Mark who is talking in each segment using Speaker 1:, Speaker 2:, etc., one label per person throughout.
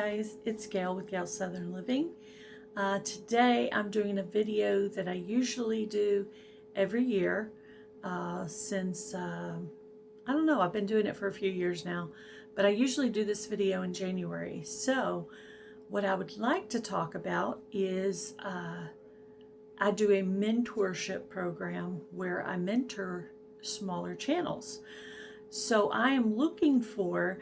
Speaker 1: guys, it's Gail with Gail Southern Living. Today I'm doing a video that I usually do every year since, I don't know, I've been doing it for a few years now, but I usually do this video in January. So what I would like to talk about is I do a mentorship program where I mentor smaller channels. So I am looking for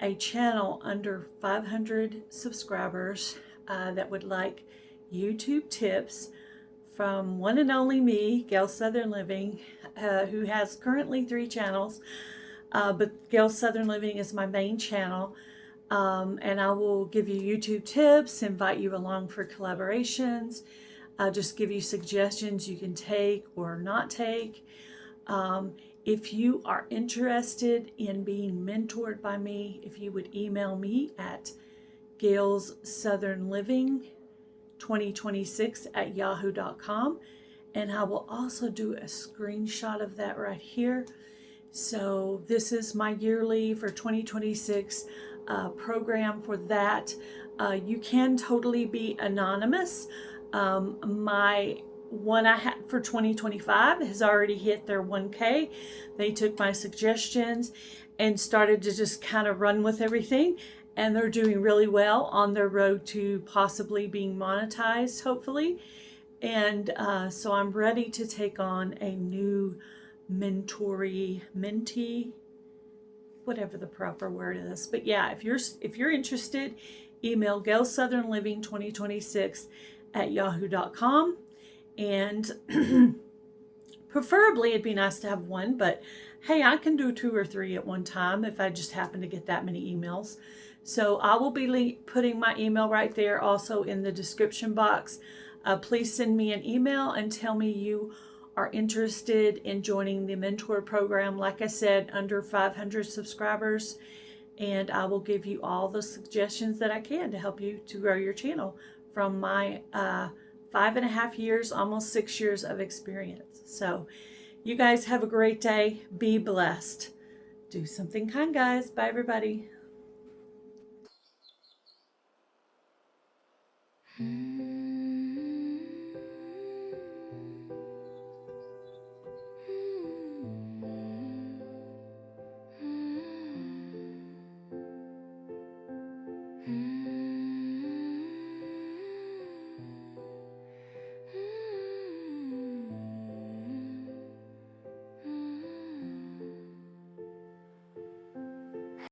Speaker 1: a channel under 500 subscribers that would like YouTube tips from one and only me, Gail Southern Living, who has currently 3 channels, but Gail Southern Living is my main channel. And I will give you YouTube tips, invite you along for collaborations, just give you suggestions you can take or not take. If you are interested in being mentored by me, if you would email me at gailssouthernliving2026@yahoo.com, and I will also do a screenshot of that right here. So this is my yearly for 2026 program for that. You can totally be anonymous. My one I had for 2025 has already hit their 1K. They took my suggestions and started to just kind of run with everything, and they're doing really well on their road to possibly being monetized, hopefully. And so I'm ready to take on a new mentee, whatever the proper word is. But yeah, if you're interested, email gailssouthernliving2026@yahoo.com. And preferably it'd be nice to have one, but hey, I can do 2 or 3 at one time if I just happen to get that many emails. So I will be putting my email right there also in the description box. Please send me an email and tell me you are interested in joining the mentor program. Like I said, under 500 subscribers, and I will give you all the suggestions that I can to help you to grow your channel from my 5.5 years, almost 6 years of experience. So you guys have a great day. Be blessed. Do something kind, guys. Bye, everybody.